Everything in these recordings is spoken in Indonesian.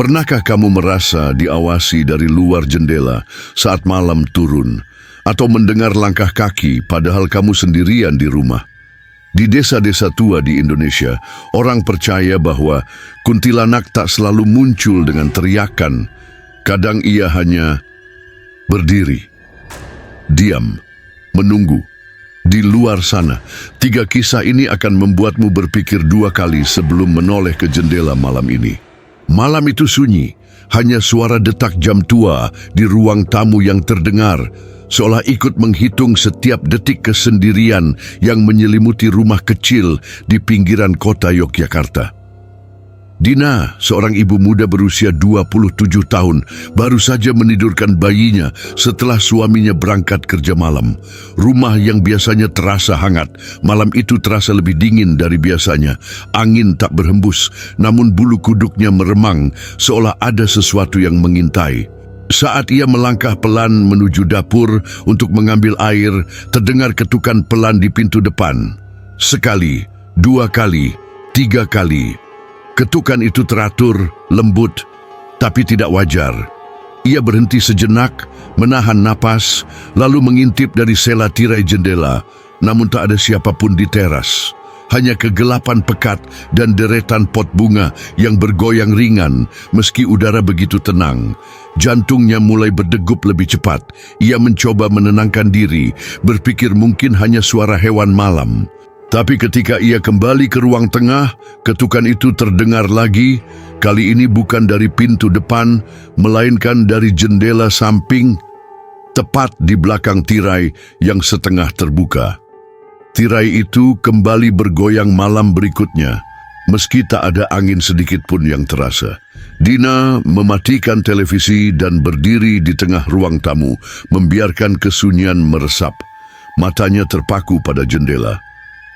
Pernahkah kamu merasa diawasi dari luar jendela saat malam turun, atau mendengar langkah kaki padahal kamu sendirian di rumah? Di desa-desa tua di Indonesia, orang percaya bahwa kuntilanak tak selalu muncul dengan teriakan. Kadang ia hanya berdiri, diam, menunggu. Di luar sana, 3 kisah ini akan membuatmu berpikir 2 kali sebelum menoleh ke jendela malam ini. Malam itu sunyi, hanya suara detak jam tua di ruang tamu yang terdengar, seolah ikut menghitung setiap detik kesendirian yang menyelimuti rumah kecil di pinggiran kota Yogyakarta. Dina, seorang ibu muda berusia 27 tahun, baru saja menidurkan bayinya setelah suaminya berangkat kerja malam. Rumah yang biasanya terasa hangat, malam itu terasa lebih dingin dari biasanya. Angin tak berhembus, namun bulu kuduknya meremang, seolah ada sesuatu yang mengintai. Saat ia melangkah pelan menuju dapur untuk mengambil air, terdengar ketukan pelan di pintu depan. Sekali, 2 kali, 3 kali. Ketukan itu teratur, lembut, tapi tidak wajar. Ia berhenti sejenak, menahan napas, lalu mengintip dari sela tirai jendela, namun tak ada siapapun di teras. Hanya kegelapan pekat dan deretan pot bunga yang bergoyang ringan meski udara begitu tenang. Jantungnya mulai berdegup lebih cepat. Ia mencoba menenangkan diri, berpikir mungkin hanya suara hewan malam. Tapi ketika ia kembali ke ruang tengah, ketukan itu terdengar lagi. Kali ini bukan dari pintu depan, melainkan dari jendela samping, tepat di belakang tirai yang setengah terbuka. Tirai itu kembali bergoyang malam berikutnya, meski tak ada angin sedikit pun yang terasa. Dina mematikan televisi dan berdiri di tengah ruang tamu, membiarkan kesunyian meresap. Matanya terpaku pada jendela.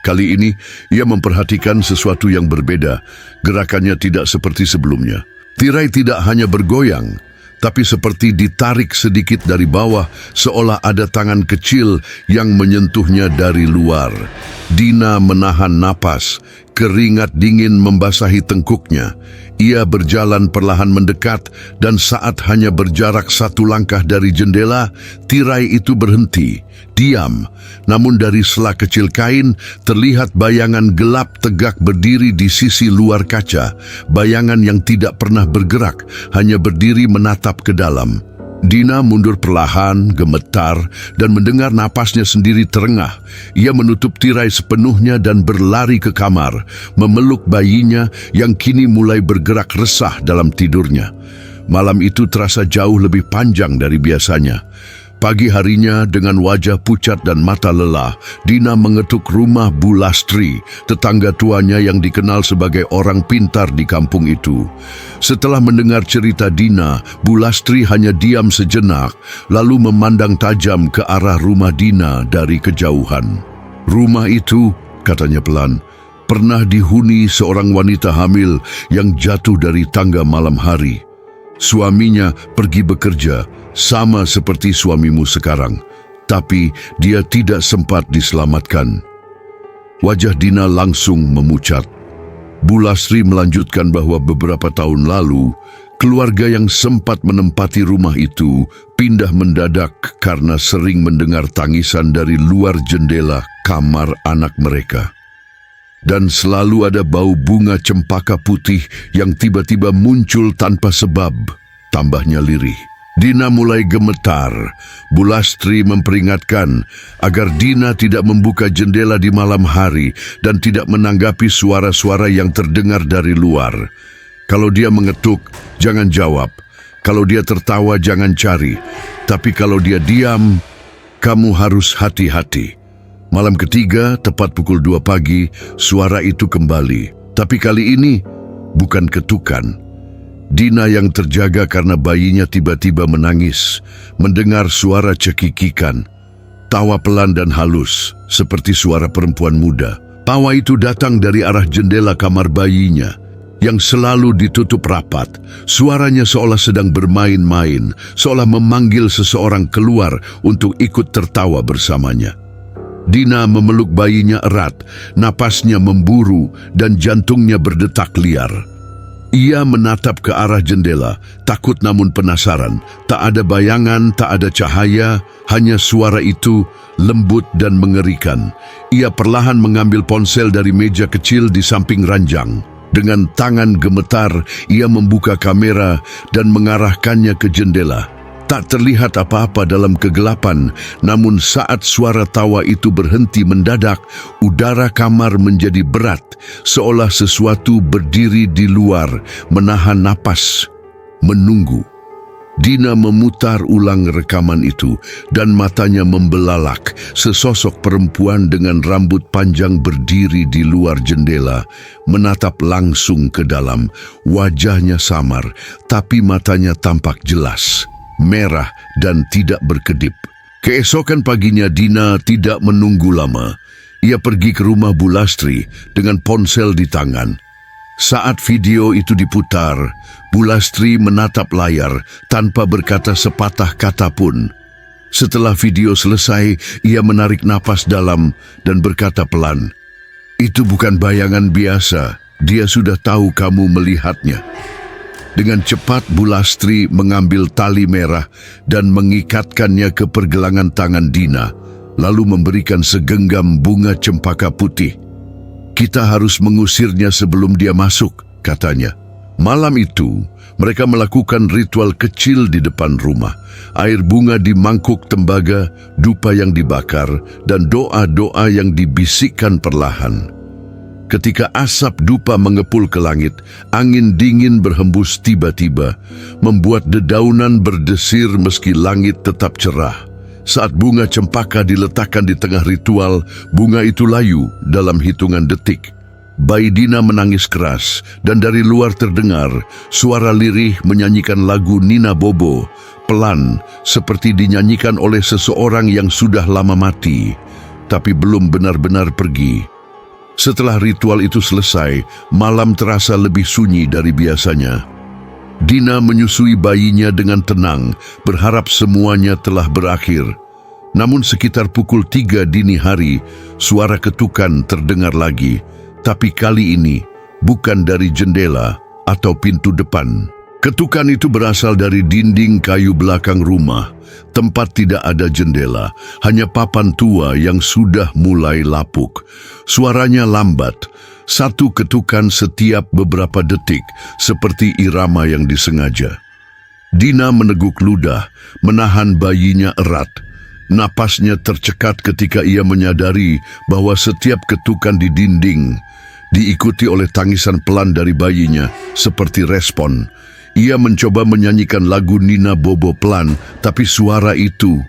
Kali ini, ia memperhatikan sesuatu yang berbeda. Gerakannya tidak seperti sebelumnya. Tirai tidak hanya bergoyang, tapi seperti ditarik sedikit dari bawah, seolah ada tangan kecil yang menyentuhnya dari luar. Dina menahan napas, keringat dingin membasahi tengkuknya. Ia berjalan perlahan mendekat, dan saat hanya berjarak 1 langkah dari jendela, tirai itu berhenti, diam. Namun dari sela kecil kain, terlihat bayangan gelap tegak berdiri di sisi luar kaca. Bayangan yang tidak pernah bergerak, hanya berdiri menatap ke dalam. Dina mundur perlahan, gemetar, dan mendengar napasnya sendiri terengah. Ia menutup tirai sepenuhnya dan berlari ke kamar, memeluk bayinya yang kini mulai bergerak resah dalam tidurnya. Malam itu terasa jauh lebih panjang dari biasanya. Pagi harinya dengan wajah pucat dan mata lelah, Dina mengetuk rumah Bu Lastri, tetangga tuanya yang dikenal sebagai orang pintar di kampung itu. Setelah mendengar cerita Dina, Bu Lastri hanya diam sejenak, lalu memandang tajam ke arah rumah Dina dari kejauhan. Rumah itu, katanya pelan, pernah dihuni seorang wanita hamil yang jatuh dari tangga malam hari. Suaminya pergi bekerja, sama seperti suamimu sekarang, tapi dia tidak sempat diselamatkan. Wajah Dina langsung memucat. Bu Lastri melanjutkan bahwa beberapa tahun lalu, keluarga yang sempat menempati rumah itu pindah mendadak karena sering mendengar tangisan dari luar jendela kamar anak mereka. Dan selalu ada bau bunga cempaka putih yang tiba-tiba muncul tanpa sebab, tambahnya lirih. Dina mulai gemetar. Bu Lastri memperingatkan agar Dina tidak membuka jendela di malam hari dan tidak menanggapi suara-suara yang terdengar dari luar. Kalau dia mengetuk, jangan jawab. Kalau dia tertawa, jangan cari. Tapi kalau dia diam, kamu harus hati-hati. Malam ketiga, tepat pukul 2 pagi, suara itu kembali. Tapi kali ini, bukan ketukan. Dina yang terjaga karena bayinya tiba-tiba menangis, mendengar suara cekikikan. Tawa pelan dan halus, seperti suara perempuan muda. Tawa itu datang dari arah jendela kamar bayinya, yang selalu ditutup rapat. Suaranya seolah sedang bermain-main, seolah memanggil seseorang keluar untuk ikut tertawa bersamanya. Dina memeluk bayinya erat, napasnya memburu dan jantungnya berdetak liar. Ia menatap ke arah jendela, takut namun penasaran. Tak ada bayangan, tak ada cahaya, hanya suara itu lembut dan mengerikan. Ia perlahan mengambil ponsel dari meja kecil di samping ranjang. Dengan tangan gemetar, ia membuka kamera dan mengarahkannya ke jendela. Tak terlihat apa-apa dalam kegelapan, namun saat suara tawa itu berhenti mendadak, udara kamar menjadi berat, seolah sesuatu berdiri di luar, menahan napas, menunggu. Dina memutar ulang rekaman itu dan matanya membelalak. Sesosok perempuan dengan rambut panjang berdiri di luar jendela, menatap langsung ke dalam. Wajahnya samar, tapi matanya tampak jelas, merah dan tidak berkedip. Keesokan paginya Dina tidak menunggu lama. Ia pergi ke rumah Bu Lastri dengan ponsel di tangan. Saat video itu diputar, Bu Lastri menatap layar tanpa berkata sepatah kata pun. Setelah video selesai, ia menarik napas dalam dan berkata pelan, "Itu bukan bayangan biasa, dia sudah tahu kamu melihatnya." Dengan cepat Bu Lastri mengambil tali merah dan mengikatkannya ke pergelangan tangan Dina, lalu memberikan segenggam bunga cempaka putih. "Kita harus mengusirnya sebelum dia masuk," katanya. Malam itu, mereka melakukan ritual kecil di depan rumah. Air bunga di mangkuk tembaga, dupa yang dibakar, dan doa-doa yang dibisikkan perlahan. Ketika asap dupa mengepul ke langit, angin dingin berhembus tiba-tiba, membuat dedaunan berdesir meski langit tetap cerah. Saat bunga cempaka diletakkan di tengah ritual, bunga itu layu dalam hitungan detik. Bayi Dina menangis keras, dan dari luar terdengar suara lirih menyanyikan lagu Nina Bobo, pelan seperti dinyanyikan oleh seseorang yang sudah lama mati, tapi belum benar-benar pergi. Setelah ritual itu selesai, malam terasa lebih sunyi dari biasanya. Dina menyusui bayinya dengan tenang, berharap semuanya telah berakhir. Namun sekitar pukul 3 dini hari, suara ketukan terdengar lagi, tapi kali ini bukan dari jendela atau pintu depan. Ketukan itu berasal dari dinding kayu belakang rumah. Tempat tidak ada jendela, hanya papan tua yang sudah mulai lapuk. Suaranya lambat, satu ketukan setiap beberapa detik, seperti irama yang disengaja. Dina meneguk ludah, menahan bayinya erat. Napasnya tercekat ketika ia menyadari bahwa setiap ketukan di dinding diikuti oleh tangisan pelan dari bayinya, seperti respon. Ia mencoba menyanyikan lagu Nina Bobo pelan, tapi suara itu,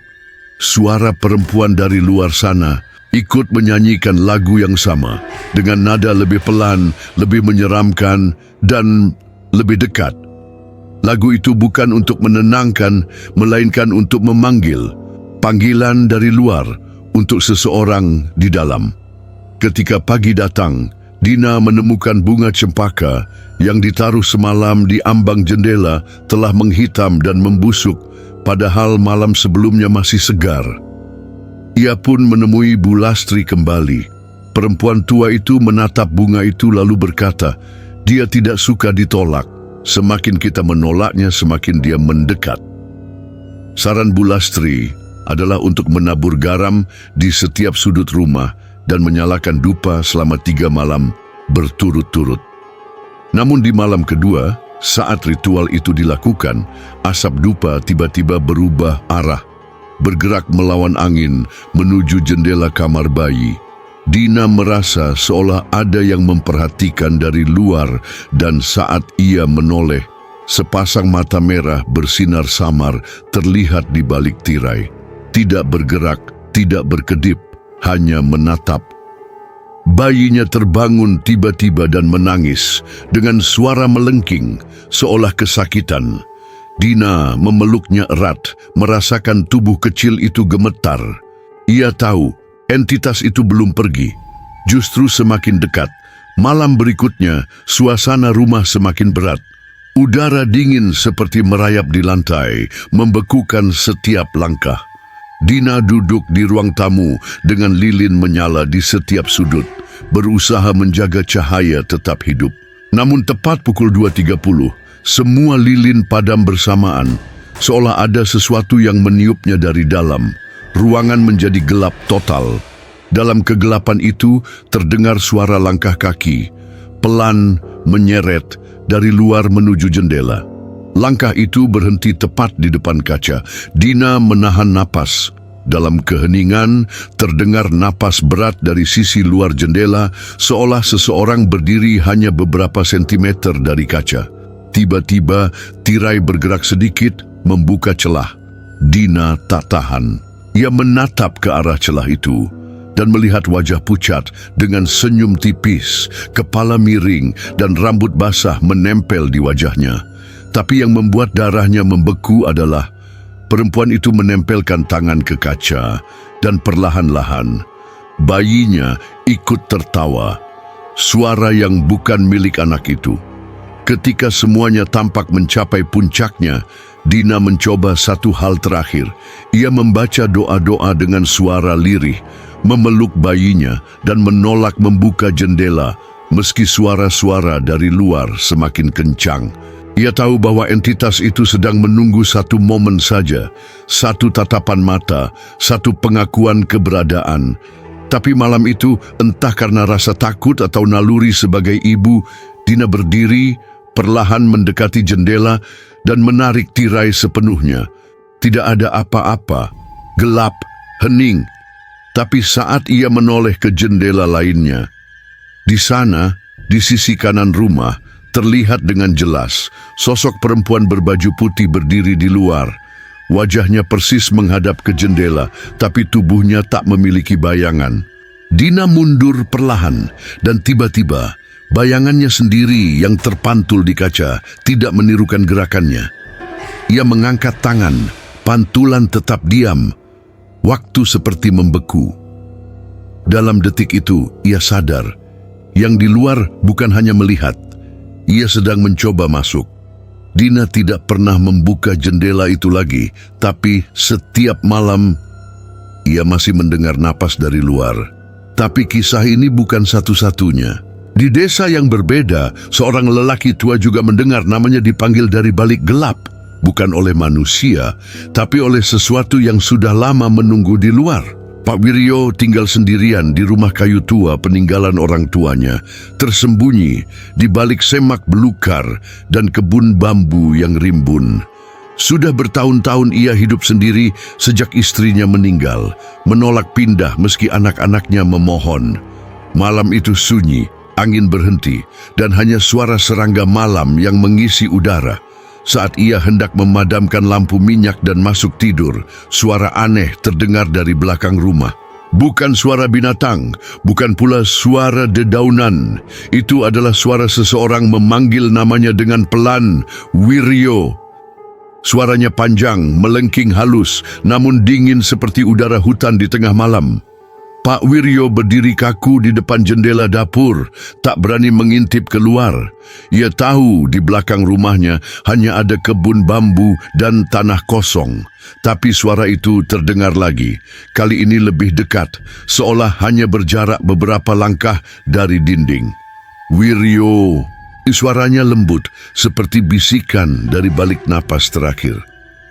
suara perempuan dari luar sana, ikut menyanyikan lagu yang sama, dengan nada lebih pelan, lebih menyeramkan, dan lebih dekat. Lagu itu bukan untuk menenangkan, melainkan untuk memanggil. Panggilan dari luar untuk seseorang di dalam. Ketika pagi datang, Dina menemukan bunga cempaka yang ditaruh semalam di ambang jendela telah menghitam dan membusuk, padahal malam sebelumnya masih segar. Ia pun menemui Bu Lastri kembali. Perempuan tua itu menatap bunga itu lalu berkata, dia tidak suka ditolak. Semakin kita menolaknya, semakin dia mendekat. Saran Bu Lastri adalah untuk menabur garam di setiap sudut rumah dan menyalakan dupa selama 3 malam berturut-turut. Namun di malam kedua, saat ritual itu dilakukan, asap dupa tiba-tiba berubah arah, bergerak melawan angin menuju jendela kamar bayi. Dina merasa seolah ada yang memperhatikan dari luar, dan saat ia menoleh, sepasang mata merah bersinar samar terlihat di balik tirai. Tidak bergerak, tidak berkedip, hanya menatap. Bayinya terbangun tiba-tiba dan menangis dengan suara melengking, seolah kesakitan. Dina memeluknya erat, merasakan tubuh kecil itu gemetar. Ia tahu entitas itu belum pergi, justru semakin dekat. Malam berikutnya, suasana rumah semakin berat. Udara dingin seperti merayap di lantai, membekukan setiap langkah. Dina duduk di ruang tamu dengan lilin menyala di setiap sudut, berusaha menjaga cahaya tetap hidup. Namun tepat pukul 2.30, semua lilin padam bersamaan, seolah ada sesuatu yang meniupnya dari dalam. Ruangan menjadi gelap total. Dalam kegelapan itu terdengar suara langkah kaki, pelan menyeret dari luar menuju jendela. Langkah itu berhenti tepat di depan kaca. Dina menahan napas. Dalam keheningan, terdengar napas berat dari sisi luar jendela, seolah seseorang berdiri hanya beberapa sentimeter dari kaca. Tiba-tiba, tirai bergerak sedikit, membuka celah. Dina tak tahan. Ia menatap ke arah celah itu dan melihat wajah pucat dengan senyum tipis, kepala miring, dan rambut basah menempel di wajahnya. Tapi yang membuat darahnya membeku adalah perempuan itu menempelkan tangan ke kaca dan perlahan-lahan bayinya ikut tertawa. Suara yang bukan milik anak itu. Ketika semuanya tampak mencapai puncaknya, Dina mencoba satu hal terakhir. Ia membaca doa-doa dengan suara lirih, memeluk bayinya dan menolak membuka jendela meski suara-suara dari luar semakin kencang. Ia tahu bahwa entitas itu sedang menunggu satu momen saja, satu tatapan mata, satu pengakuan keberadaan. Tapi malam itu, entah karena rasa takut atau naluri sebagai ibu, Dina berdiri, perlahan mendekati jendela dan menarik tirai sepenuhnya. Tidak ada apa-apa, gelap, hening. Tapi saat ia menoleh ke jendela lainnya, di sana, di sisi kanan rumah, terlihat dengan jelas sosok perempuan berbaju putih berdiri di luar. Wajahnya persis menghadap ke jendela, tapi tubuhnya tak memiliki bayangan. Dina mundur perlahan dan tiba-tiba bayangannya sendiri yang terpantul di kaca tidak menirukan gerakannya. Ia mengangkat tangan, pantulan tetap diam. Waktu seperti membeku. Dalam detik itu, ia sadar. Yang di luar bukan hanya melihat. Ia sedang mencoba masuk. Dina tidak pernah membuka jendela itu lagi, tapi setiap malam ia masih mendengar napas dari luar. Tapi kisah ini bukan satu-satunya. Di desa yang berbeda, seorang lelaki tua juga mendengar namanya dipanggil dari balik gelap. Bukan oleh manusia, tapi oleh sesuatu yang sudah lama menunggu di luar. Pak Wiryo tinggal sendirian di rumah kayu tua peninggalan orang tuanya, tersembunyi di balik semak belukar dan kebun bambu yang rimbun. Sudah bertahun-tahun ia hidup sendiri sejak istrinya meninggal, menolak pindah meski anak-anaknya memohon. Malam itu sunyi, angin berhenti, dan hanya suara serangga malam yang mengisi udara. Saat ia hendak memadamkan lampu minyak dan masuk tidur, suara aneh terdengar dari belakang rumah. Bukan suara binatang, bukan pula suara dedaunan. Itu adalah suara seseorang memanggil namanya dengan pelan, Wiryo. Suaranya panjang, melengking halus, namun dingin seperti udara hutan di tengah malam. Pak Wiryo berdiri kaku di depan jendela dapur, tak berani mengintip keluar. Ia tahu di belakang rumahnya hanya ada kebun bambu dan tanah kosong. Tapi suara itu terdengar lagi, kali ini lebih dekat, seolah hanya berjarak beberapa langkah dari dinding. Wiryo, suaranya lembut, seperti bisikan dari balik napas terakhir.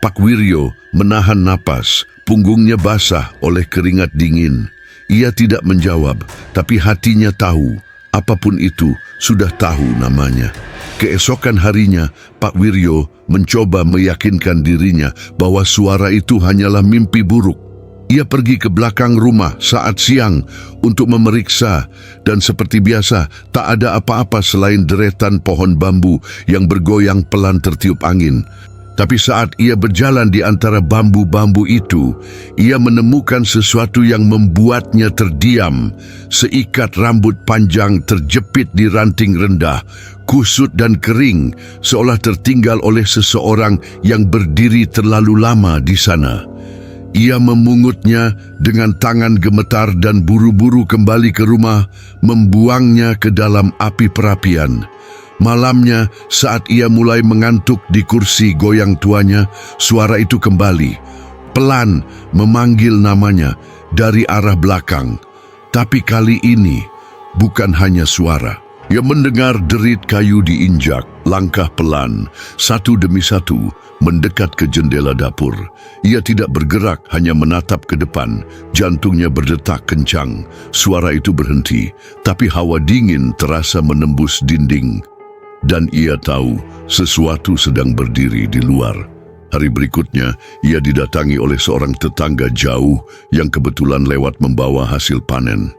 Pak Wiryo menahan napas, punggungnya basah oleh keringat dingin. Ia tidak menjawab, tapi hatinya tahu, apapun itu sudah tahu namanya. Keesokan harinya, Pak Wiryo mencoba meyakinkan dirinya bahwa suara itu hanyalah mimpi buruk. Ia pergi ke belakang rumah saat siang untuk memeriksa, dan seperti biasa, tak ada apa-apa selain deretan pohon bambu yang bergoyang pelan tertiup angin. Tapi saat ia berjalan di antara bambu-bambu itu, ia menemukan sesuatu yang membuatnya terdiam. Seikat rambut panjang terjepit di ranting rendah, kusut dan kering, seolah tertinggal oleh seseorang yang berdiri terlalu lama di sana. Ia memungutnya dengan tangan gemetar dan buru-buru kembali ke rumah, membuangnya ke dalam api perapian. Malamnya, saat ia mulai mengantuk di kursi goyang tuanya, suara itu kembali, pelan memanggil namanya dari arah belakang. Tapi kali ini bukan hanya suara. Ia mendengar derit kayu diinjak, langkah pelan, satu demi satu, mendekat ke jendela dapur. Ia tidak bergerak, hanya menatap ke depan. Jantungnya berdetak kencang. Suara itu berhenti, tapi hawa dingin terasa menembus dinding. Dan ia tahu sesuatu sedang berdiri di luar. Hari berikutnya, ia didatangi oleh seorang tetangga jauh yang kebetulan lewat membawa hasil panen.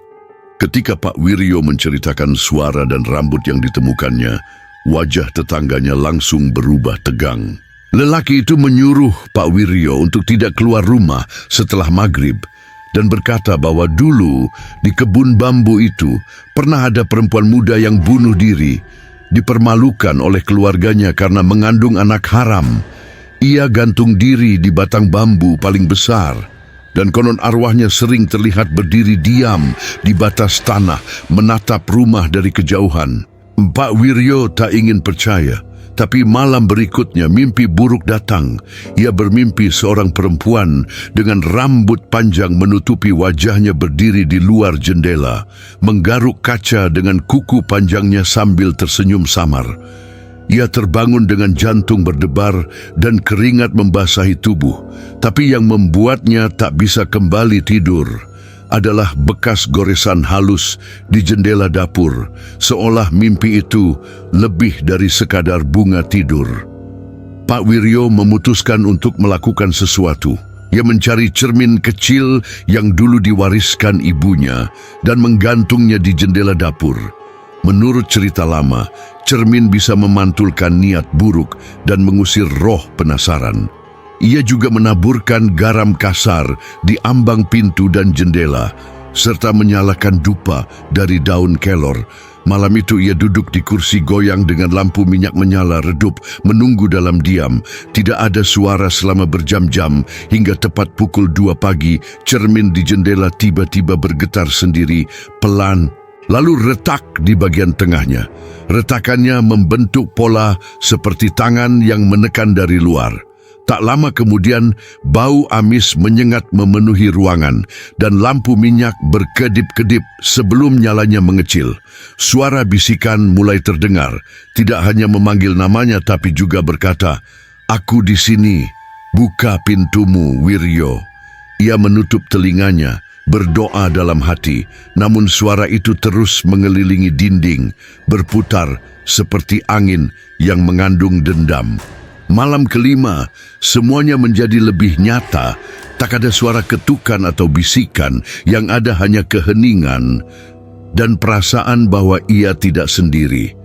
Ketika Pak Wiryo menceritakan suara dan rambut yang ditemukannya, wajah tetangganya langsung berubah tegang. Lelaki itu menyuruh Pak Wiryo untuk tidak keluar rumah setelah maghrib dan berkata bahwa dulu di kebun bambu itu pernah ada perempuan muda yang bunuh diri, dipermalukan oleh keluarganya karena mengandung anak haram. Ia gantung diri di batang bambu paling besar. Dan konon arwahnya sering terlihat berdiri diam di batas tanah, menatap rumah dari kejauhan. Pak Wiryo tak ingin percaya, tapi malam berikutnya mimpi buruk datang. Ia bermimpi seorang perempuan dengan rambut panjang menutupi wajahnya berdiri di luar jendela, menggaruk kaca dengan kuku panjangnya sambil tersenyum samar. Ia terbangun dengan jantung berdebar dan keringat membasahi tubuh. Tapi yang membuatnya tak bisa kembali tidur adalah bekas goresan halus di jendela dapur, seolah mimpi itu lebih dari sekadar bunga tidur. Pak Wiryo memutuskan untuk melakukan sesuatu. Ia mencari cermin kecil yang dulu diwariskan ibunya dan menggantungnya di jendela dapur. Menurut cerita lama, cermin bisa memantulkan niat buruk dan mengusir roh penasaran. Ia juga menaburkan garam kasar di ambang pintu dan jendela, serta menyalakan dupa dari daun kelor. Malam itu ia duduk di kursi goyang dengan lampu minyak menyala redup, menunggu dalam diam. Tidak ada suara selama berjam-jam, hingga tepat pukul 2 pagi, cermin di jendela tiba-tiba bergetar sendiri, pelan, lalu retak di bagian tengahnya. Retakannya membentuk pola seperti tangan yang menekan dari luar. Tak lama kemudian, bau amis menyengat memenuhi ruangan dan lampu minyak berkedip-kedip sebelum nyalanya mengecil. Suara bisikan mulai terdengar, tidak hanya memanggil namanya tapi juga berkata, "Aku di sini, buka pintumu, Wiryo." Ia menutup telinganya, berdoa dalam hati, namun suara itu terus mengelilingi dinding, berputar seperti angin yang mengandung dendam. Malam kelima, semuanya menjadi lebih nyata. Tak ada suara ketukan atau bisikan, yang ada hanya keheningan dan perasaan bahwa ia tidak sendiri.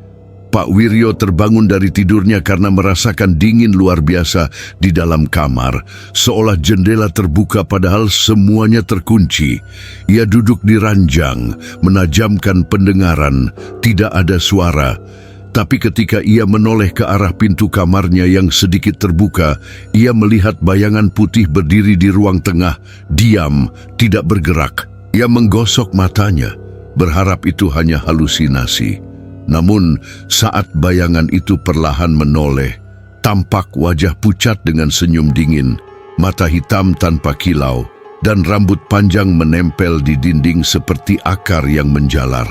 Pak Wiryo terbangun dari tidurnya karena merasakan dingin luar biasa di dalam kamar, seolah jendela terbuka padahal semuanya terkunci. Ia duduk di ranjang, menajamkan pendengaran, tidak ada suara. Tapi ketika ia menoleh ke arah pintu kamarnya yang sedikit terbuka, ia melihat bayangan putih berdiri di ruang tengah, diam, tidak bergerak. Ia menggosok matanya, berharap itu hanya halusinasi. Namun, saat bayangan itu perlahan menoleh, tampak wajah pucat dengan senyum dingin, mata hitam tanpa kilau, dan rambut panjang menempel di dinding seperti akar yang menjalar.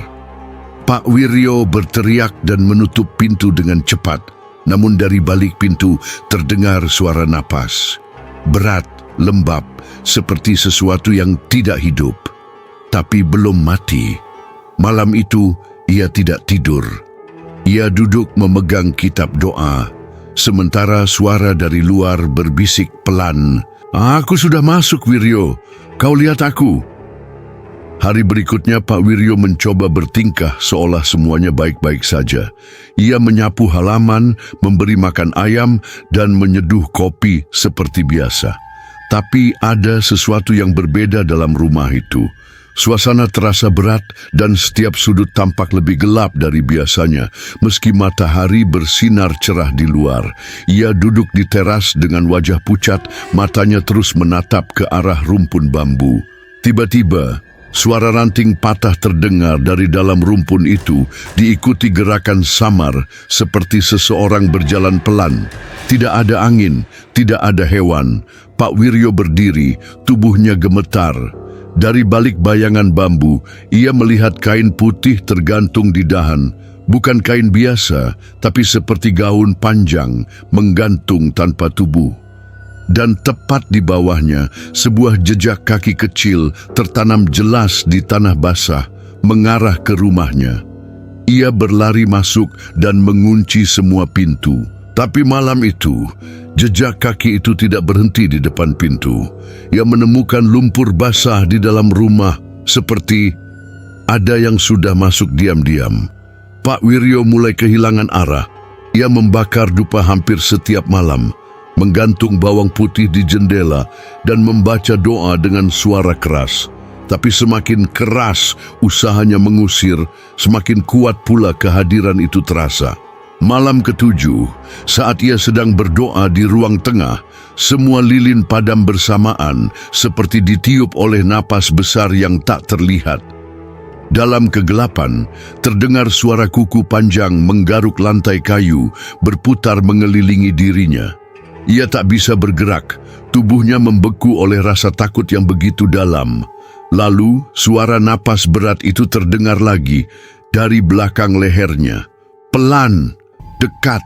Pak Wiryo berteriak dan menutup pintu dengan cepat, namun dari balik pintu terdengar suara napas. Berat, lembab, seperti sesuatu yang tidak hidup, tapi belum mati. Malam itu, ia tidak tidur. Ia duduk memegang kitab doa, sementara suara dari luar berbisik pelan, "Aku sudah masuk, Wiryo. Kau lihat aku." Hari berikutnya Pak Wiryo mencoba bertingkah seolah semuanya baik-baik saja. Ia menyapu halaman, memberi makan ayam, dan menyeduh kopi seperti biasa. Tapi ada sesuatu yang berbeda dalam rumah itu. Suasana terasa berat dan setiap sudut tampak lebih gelap dari biasanya. Meski matahari bersinar cerah di luar, ia duduk di teras dengan wajah pucat, matanya terus menatap ke arah rumpun bambu. Tiba-tiba, suara ranting patah terdengar dari dalam rumpun itu, diikuti gerakan samar seperti seseorang berjalan pelan. Tidak ada angin, tidak ada hewan. Pak Wiryo berdiri, tubuhnya gemetar. Dari balik bayangan bambu, ia melihat kain putih tergantung di dahan, Bukan kain biasa, tapi seperti gaun panjang, menggantung tanpa tubuh. Dan tepat di bawahnya, sebuah jejak kaki kecil tertanam jelas di tanah basah, mengarah ke rumahnya. Ia berlari masuk dan mengunci semua pintu. Tapi malam itu, jejak kaki itu tidak berhenti di depan pintu. Ia menemukan lumpur basah di dalam rumah, seperti ada yang sudah masuk diam-diam. Pak Wiryo mulai kehilangan arah. Ia membakar dupa hampir setiap malam, menggantung bawang putih di jendela, dan membaca doa dengan suara keras. Tapi semakin keras usahanya mengusir, semakin kuat pula kehadiran itu terasa. Malam ketujuh, saat ia sedang berdoa di ruang tengah, semua lilin padam bersamaan, seperti ditiup oleh napas besar yang tak terlihat. Dalam kegelapan, terdengar suara kuku panjang menggaruk lantai kayu, berputar mengelilingi dirinya. Ia tak bisa bergerak, tubuhnya membeku oleh rasa takut yang begitu dalam. Lalu, suara napas berat itu terdengar lagi dari belakang lehernya. Pelan, dekat,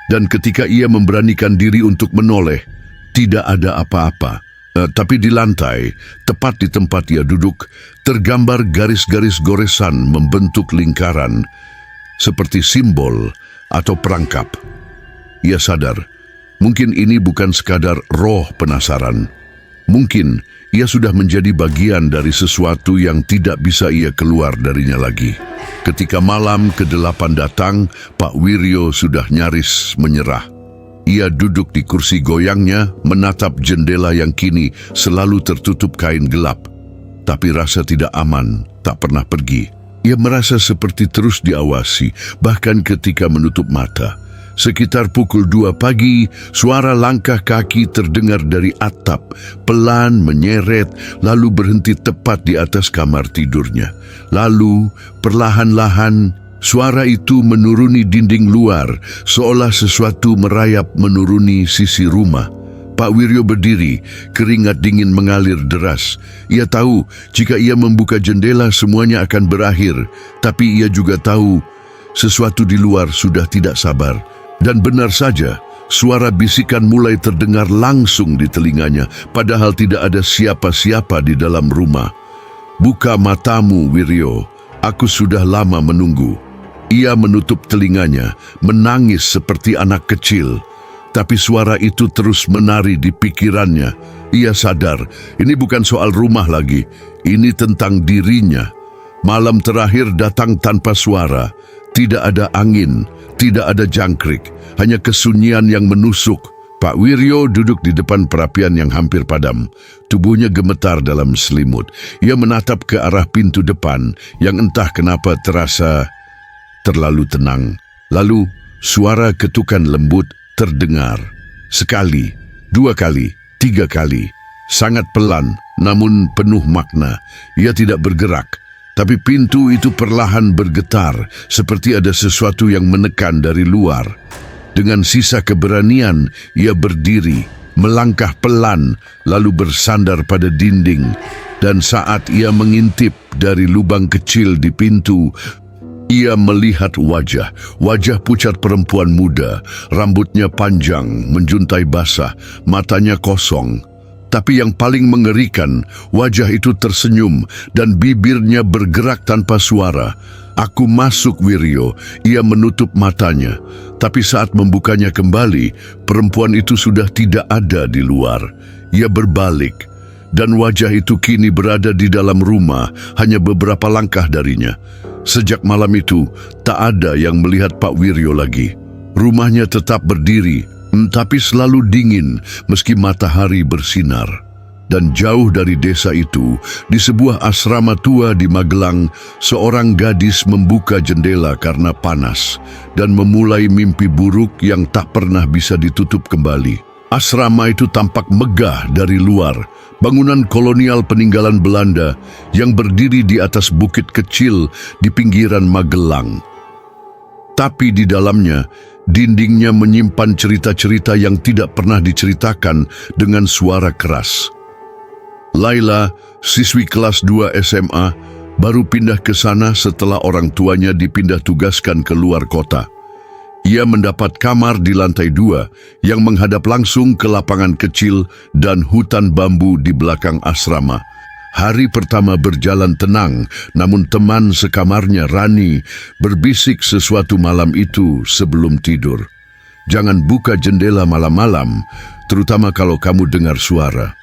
dan ketika ia memberanikan diri untuk menoleh, tidak ada apa-apa. Tapi di lantai, tepat di tempat ia duduk, tergambar garis-garis goresan membentuk lingkaran, seperti simbol atau perangkap. Ia sadar, mungkin ini bukan sekadar roh penasaran. Mungkin ia sudah menjadi bagian dari sesuatu yang tidak bisa ia keluar darinya lagi. Ketika malam ke-8 datang, Pak Wiryo sudah nyaris menyerah. Ia duduk di kursi goyangnya, menatap jendela yang kini selalu tertutup kain gelap. Tapi rasa tidak aman tak pernah pergi. Ia merasa seperti terus diawasi, bahkan ketika menutup mata. Sekitar pukul 2 pagi, suara langkah kaki terdengar dari atap, pelan menyeret, lalu berhenti tepat di atas kamar tidurnya. Lalu, perlahan-lahan, suara itu menuruni dinding luar, seolah sesuatu merayap menuruni sisi rumah. Pak Wiryo berdiri, keringat dingin mengalir deras. Ia tahu, jika ia membuka jendela semuanya akan berakhir, tapi ia juga tahu, sesuatu di luar sudah tidak sabar. Dan benar saja, suara bisikan mulai terdengar langsung di telinganya, padahal tidak ada siapa-siapa di dalam rumah. "Buka matamu, Wiryo, aku sudah lama menunggu." Ia menutup telinganya, menangis seperti anak kecil. Tapi suara itu terus menari di pikirannya. Ia sadar, ini bukan soal rumah lagi, ini tentang dirinya. Malam terakhir datang tanpa suara, tidak ada angin, tidak ada jangkrik, hanya kesunyian yang menusuk. Pak Wiryo duduk di depan perapian yang hampir padam. Tubuhnya gemetar dalam selimut. Ia menatap ke arah pintu depan yang entah kenapa terasa terlalu tenang. Lalu, suara ketukan lembut terdengar. Sekali, 2 kali, 3 kali. Sangat pelan, namun penuh makna. Ia tidak bergerak. Tapi pintu itu perlahan bergetar, seperti ada sesuatu yang menekan dari luar. Dengan sisa keberanian, ia berdiri, melangkah pelan, lalu bersandar pada dinding. Dan saat ia mengintip dari lubang kecil di pintu, ia melihat wajah pucat perempuan muda, rambutnya panjang, menjuntai basah, matanya kosong. Tapi yang paling mengerikan, wajah itu tersenyum dan bibirnya bergerak tanpa suara. "Aku masuk, Wiryo." Ia menutup matanya. Tapi saat membukanya kembali, perempuan itu sudah tidak ada di luar. Ia berbalik. Dan wajah itu kini berada di dalam rumah, hanya beberapa langkah darinya. Sejak malam itu, tak ada yang melihat Pak Wiryo lagi. Rumahnya tetap berdiri, tapi selalu dingin meski matahari bersinar. Dan jauh dari desa itu, di sebuah asrama tua di Magelang, seorang gadis membuka jendela karena panas dan memulai mimpi buruk yang tak pernah bisa ditutup kembali. Asrama itu tampak megah dari luar, bangunan kolonial peninggalan Belanda yang berdiri di atas bukit kecil di pinggiran Magelang. Tapi di dalamnya, dindingnya menyimpan cerita-cerita yang tidak pernah diceritakan dengan suara keras. Laila, siswi kelas 2 SMA, Baru pindah ke sana setelah orang tuanya dipindah tugaskan ke luar kota. Ia mendapat kamar di lantai 2 yang menghadap langsung ke lapangan kecil dan hutan bambu di belakang asrama. Hari pertama berjalan tenang, namun teman sekamarnya Rani berbisik sesuatu malam itu sebelum tidur. Jangan buka jendela malam-malam, terutama kalau kamu dengar suara.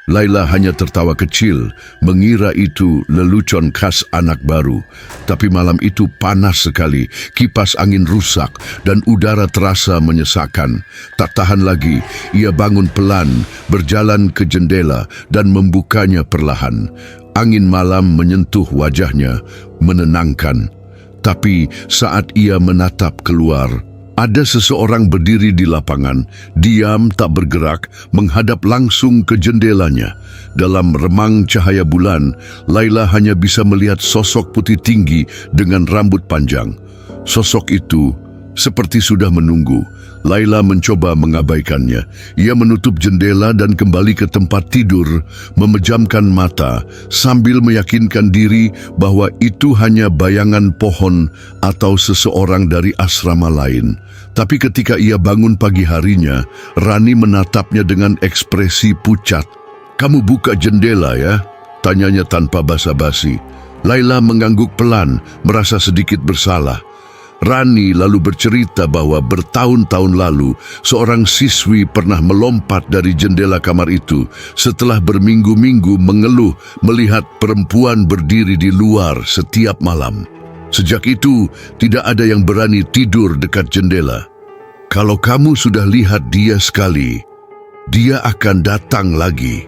Laila hanya tertawa kecil, mengira itu lelucon khas anak baru. Tapi malam itu panas sekali, kipas angin rusak dan udara terasa menyesakkan. Tak tahan lagi, ia bangun pelan, berjalan ke jendela dan membukanya perlahan. Angin malam menyentuh wajahnya, menenangkan. Tapi saat ia menatap keluar, ada seseorang berdiri di lapangan, diam tak bergerak, menghadap langsung ke jendelanya. Dalam remang cahaya bulan, Laila hanya bisa melihat sosok putih tinggi dengan rambut panjang. Sosok itu seperti sudah menunggu. Laila mencoba mengabaikannya. Ia menutup jendela dan kembali ke tempat tidur, memejamkan mata sambil meyakinkan diri bahwa itu hanya bayangan pohon atau seseorang dari asrama lain. Tapi ketika ia bangun pagi harinya, Rani menatapnya dengan ekspresi pucat. "Kamu buka jendela ya?" tanyanya tanpa basa-basi. Laila mengangguk pelan, merasa sedikit bersalah. Rani lalu bercerita bahwa bertahun-tahun lalu seorang siswi pernah melompat dari jendela kamar itu setelah berminggu-minggu mengeluh melihat perempuan berdiri di luar setiap malam. Sejak itu, tidak ada yang berani tidur dekat jendela. "Kalau kamu sudah lihat dia sekali, dia akan datang lagi,"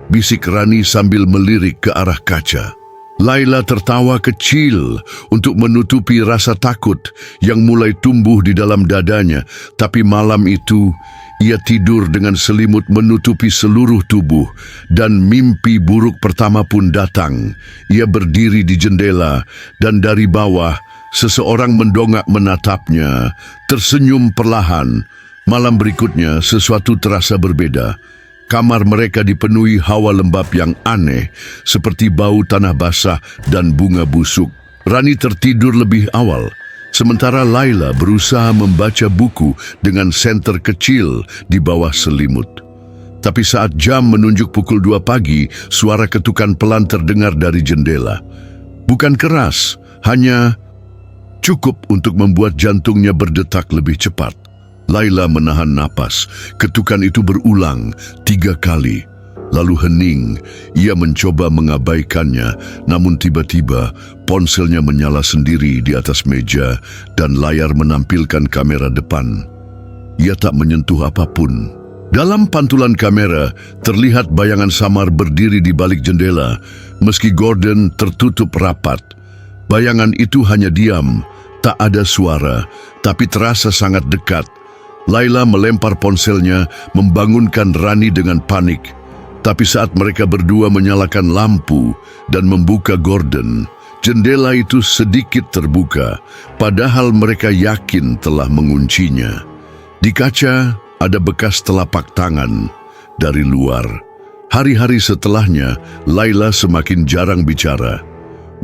bisik Rani sambil melirik ke arah kaca. Laila tertawa kecil untuk menutupi rasa takut yang mulai tumbuh di dalam dadanya. Tapi malam itu, ia tidur dengan selimut menutupi seluruh tubuh dan mimpi buruk pertama pun datang. Ia berdiri di jendela dan dari bawah, seseorang mendongak menatapnya, tersenyum perlahan. Malam berikutnya, sesuatu terasa berbeda. Kamar mereka dipenuhi hawa lembab yang aneh, seperti bau tanah basah dan bunga busuk. Rani tertidur lebih awal, sementara Laila berusaha membaca buku dengan senter kecil di bawah selimut. Tapi saat jam menunjuk pukul 2 pagi, suara ketukan pelan terdengar dari jendela. Bukan keras, hanya cukup untuk membuat jantungnya berdetak lebih cepat. Laila menahan napas. Ketukan itu berulang 3 kali. Lalu hening. Ia mencoba mengabaikannya, namun tiba-tiba ponselnya menyala sendiri di atas meja dan layar menampilkan kamera depan. Ia tak menyentuh apapun. Dalam pantulan kamera, terlihat bayangan samar berdiri di balik jendela, meski Gordon tertutup rapat. Bayangan itu hanya diam, tak ada suara, tapi terasa sangat dekat. Laila melempar ponselnya, membangunkan Rani dengan panik. Tapi saat mereka berdua menyalakan lampu dan membuka Gordon, jendela itu sedikit terbuka, padahal mereka yakin telah menguncinya. Di kaca ada bekas telapak tangan dari luar. Hari-hari setelahnya, Laila semakin jarang bicara.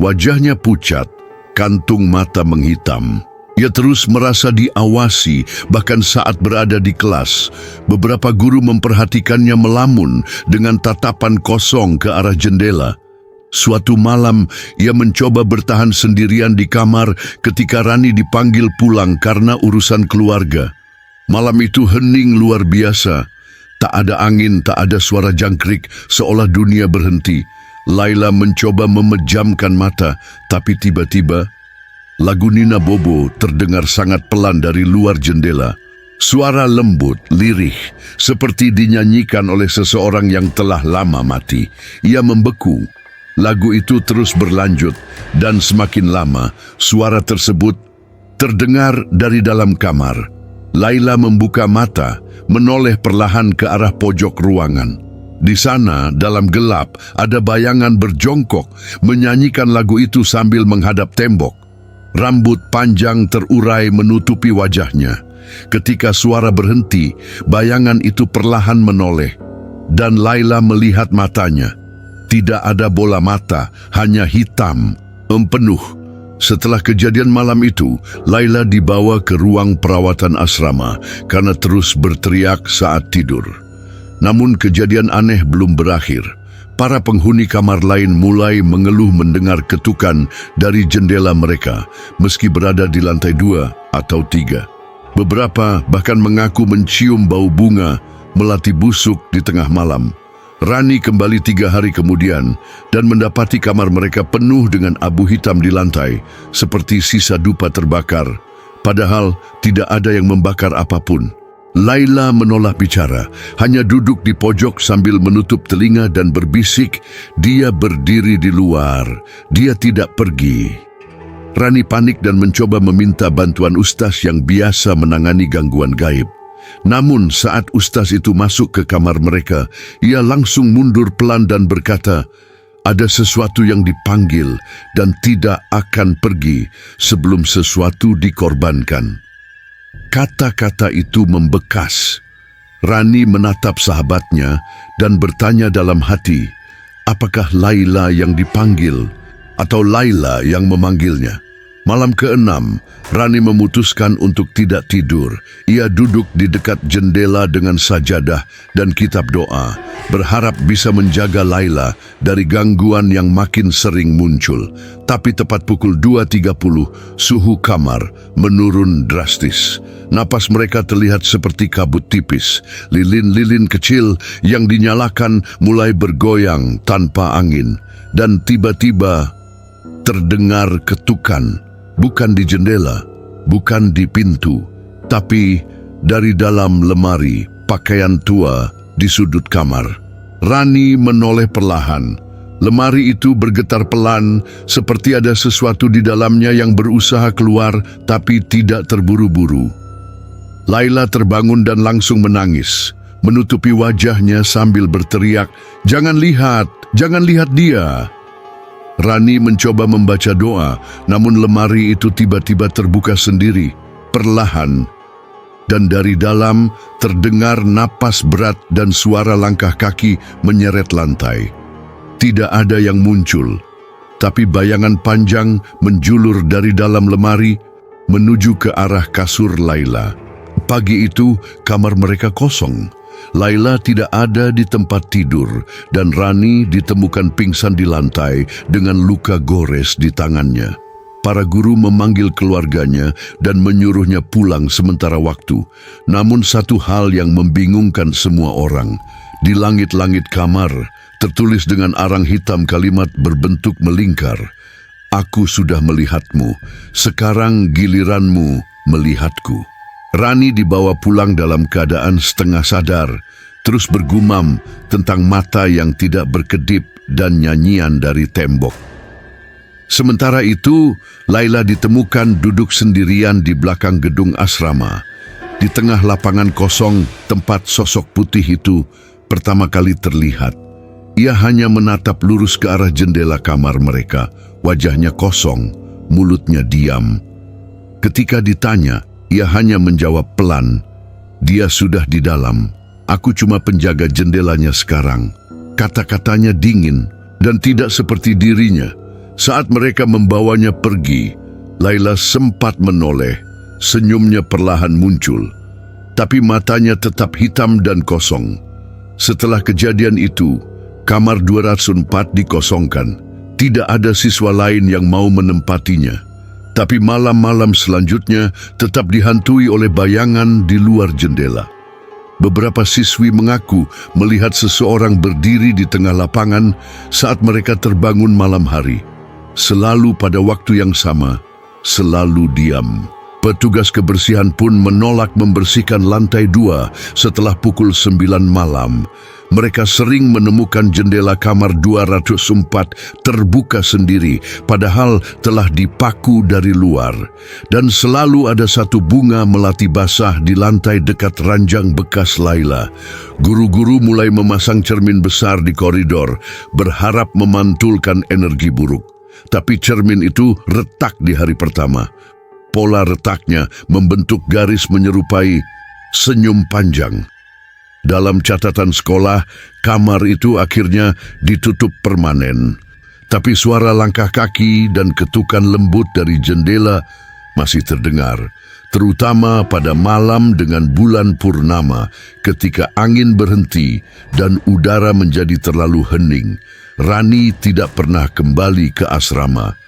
Wajahnya pucat, kantung mata menghitam. Ia terus merasa diawasi, bahkan saat berada di kelas. Beberapa guru memperhatikannya melamun dengan tatapan kosong ke arah jendela. Suatu malam, ia mencoba bertahan sendirian di kamar ketika Rani dipanggil pulang karena urusan keluarga. Malam itu hening luar biasa. Tak ada angin, tak ada suara jangkrik, seolah dunia berhenti. Laila mencoba memejamkan mata, tapi tiba-tiba lagu Nina Bobo terdengar sangat pelan dari luar jendela. Suara lembut, lirih, seperti dinyanyikan oleh seseorang yang telah lama mati. Ia membeku. Lagu itu terus berlanjut, dan semakin lama, suara tersebut terdengar dari dalam kamar. Laila membuka mata, menoleh perlahan ke arah pojok ruangan. Di sana, dalam gelap, ada bayangan berjongkok, menyanyikan lagu itu sambil menghadap tembok. Rambut panjang terurai menutupi wajahnya. Ketika suara berhenti, bayangan itu perlahan menoleh, dan Laila melihat matanya. Tidak ada bola mata, hanya hitam, empenuh. Setelah kejadian malam itu, Laila dibawa ke ruang perawatan asrama karena terus berteriak saat tidur. Namun kejadian aneh belum berakhir. Para penghuni kamar lain mulai mengeluh mendengar ketukan dari jendela mereka, meski berada di lantai 2 atau 3. Beberapa bahkan mengaku mencium bau bunga melati busuk di tengah malam. Rani kembali 3 hari kemudian dan mendapati kamar mereka penuh dengan abu hitam di lantai, seperti sisa dupa terbakar. Padahal tidak ada yang membakar apapun. Laila menolak bicara, hanya duduk di pojok sambil menutup telinga dan berbisik, dia berdiri di luar, dia tidak pergi. Rani panik dan mencoba meminta bantuan ustaz yang biasa menangani gangguan gaib. Namun saat ustaz itu masuk ke kamar mereka, ia langsung mundur pelan dan berkata, ada sesuatu yang dipanggil dan tidak akan pergi sebelum sesuatu dikorbankan. Kata-kata itu membekas. Rani menatap sahabatnya dan bertanya dalam hati, apakah Laila yang dipanggil atau Laila yang memanggilnya? Malam ke-6, Rani memutuskan untuk tidak tidur. Ia duduk di dekat jendela dengan sajadah dan kitab doa, berharap bisa menjaga Laila dari gangguan yang makin sering muncul. Tapi tepat pukul 2.30, suhu kamar menurun drastis. Napas mereka terlihat seperti kabut tipis. Lilin-lilin kecil yang dinyalakan mulai bergoyang tanpa angin. Dan tiba-tiba terdengar ketukan. Bukan di jendela, bukan di pintu, tapi dari dalam lemari pakaian tua di sudut kamar. Rani menoleh perlahan. Lemari itu bergetar pelan, seperti ada sesuatu di dalamnya yang berusaha keluar, tapi tidak terburu-buru. Laila terbangun dan langsung menangis, menutupi wajahnya sambil berteriak, jangan lihat dia." Rani mencoba membaca doa, namun lemari itu tiba-tiba terbuka sendiri, perlahan. Dan dari dalam terdengar napas berat dan suara langkah kaki menyeret lantai. Tidak ada yang muncul, tapi bayangan panjang menjulur dari dalam lemari menuju ke arah kasur Laila. Pagi itu, kamar mereka kosong. Laila tidak ada di tempat tidur dan Rani ditemukan pingsan di lantai dengan luka gores di tangannya. Para guru memanggil keluarganya dan menyuruhnya pulang sementara waktu. Namun satu hal yang membingungkan semua orang. Di langit-langit kamar tertulis dengan arang hitam kalimat berbentuk melingkar. Aku sudah melihatmu, sekarang giliranmu melihatku. Rani dibawa pulang dalam keadaan setengah sadar, terus bergumam tentang mata yang tidak berkedip dan nyanyian dari tembok. Sementara itu, Laila ditemukan duduk sendirian di belakang gedung asrama. Di tengah lapangan kosong, tempat sosok putih itu pertama kali terlihat. Ia hanya menatap lurus ke arah jendela kamar mereka, wajahnya kosong, mulutnya diam. Ketika ditanya, ia hanya menjawab pelan, dia sudah di dalam. Aku cuma penjaga jendelanya sekarang. Kata-katanya dingin dan tidak seperti dirinya. Saat mereka membawanya pergi, Laila sempat menoleh. Senyumnya perlahan muncul. Tapi matanya tetap hitam dan kosong. Setelah kejadian itu, kamar 204 dikosongkan. Tidak ada siswa lain yang mau menempatinya. Tapi malam-malam selanjutnya tetap dihantui oleh bayangan di luar jendela. Beberapa siswi mengaku melihat seseorang berdiri di tengah lapangan saat mereka terbangun malam hari. Selalu pada waktu yang sama, selalu diam. Petugas kebersihan pun menolak membersihkan lantai 2 setelah pukul 9 malam. Mereka sering menemukan jendela kamar 204 terbuka sendiri, padahal telah dipaku dari luar. Dan selalu ada satu bunga melati basah di lantai dekat ranjang bekas Laila. Guru-guru mulai memasang cermin besar di koridor, berharap memantulkan energi buruk. Tapi cermin itu retak di hari pertama. Pola retaknya membentuk garis menyerupai senyum panjang. Dalam catatan sekolah, kamar itu akhirnya ditutup permanen. Tapi suara langkah kaki dan ketukan lembut dari jendela masih terdengar, terutama pada malam dengan bulan purnama ketika angin berhenti dan udara menjadi terlalu hening. Rani tidak pernah kembali ke asrama.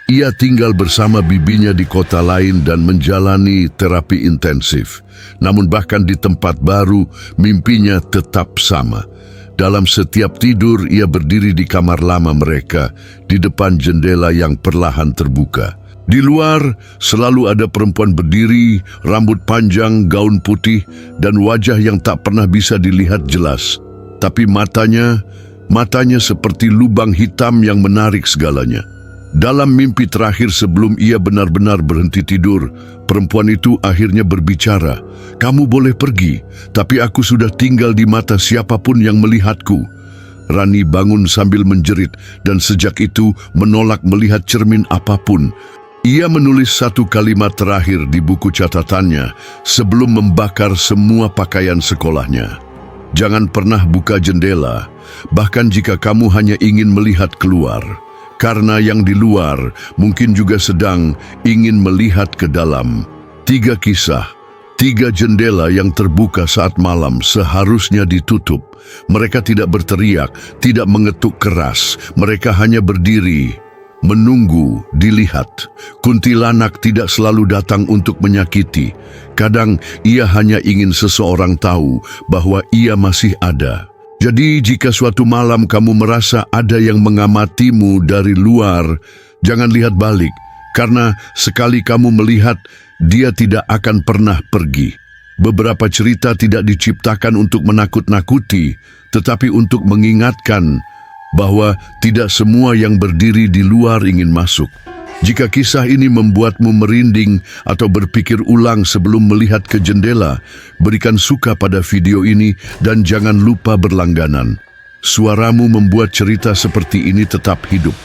Ia tinggal bersama bibinya di kota lain dan menjalani terapi intensif. Namun bahkan di tempat baru, mimpinya tetap sama. Dalam setiap tidur, ia berdiri di kamar lama mereka, di depan jendela yang perlahan terbuka. Di luar, selalu ada perempuan berdiri, rambut panjang, gaun putih, dan wajah yang tak pernah bisa dilihat jelas. Tapi matanya seperti lubang hitam yang menarik segalanya. Dalam mimpi terakhir sebelum ia benar-benar berhenti tidur, perempuan itu akhirnya berbicara. "Kamu boleh pergi, tapi aku sudah tinggal di mata siapapun yang melihatku." Rani bangun sambil menjerit dan sejak itu menolak melihat cermin apapun. Ia menulis satu kalimat terakhir di buku catatannya sebelum membakar semua pakaian sekolahnya. "Jangan pernah buka jendela, bahkan jika kamu hanya ingin melihat keluar. Karena yang di luar mungkin juga sedang ingin melihat ke dalam." 3 kisah, 3 jendela yang terbuka saat malam seharusnya ditutup. Mereka tidak berteriak, tidak mengetuk keras. Mereka hanya berdiri, menunggu, dilihat. Kuntilanak tidak selalu datang untuk menyakiti. Kadang ia hanya ingin seseorang tahu bahwa ia masih ada. Jadi jika suatu malam kamu merasa ada yang mengamatimu dari luar, jangan lihat balik, karena sekali kamu melihat, dia tidak akan pernah pergi. Beberapa cerita tidak diciptakan untuk menakut-nakuti, tetapi untuk mengingatkan bahwa tidak semua yang berdiri di luar ingin masuk. Jika kisah ini membuatmu merinding atau berpikir ulang sebelum melihat ke jendela, berikan suka pada video ini dan jangan lupa berlangganan. Suaramu membuat cerita seperti ini tetap hidup.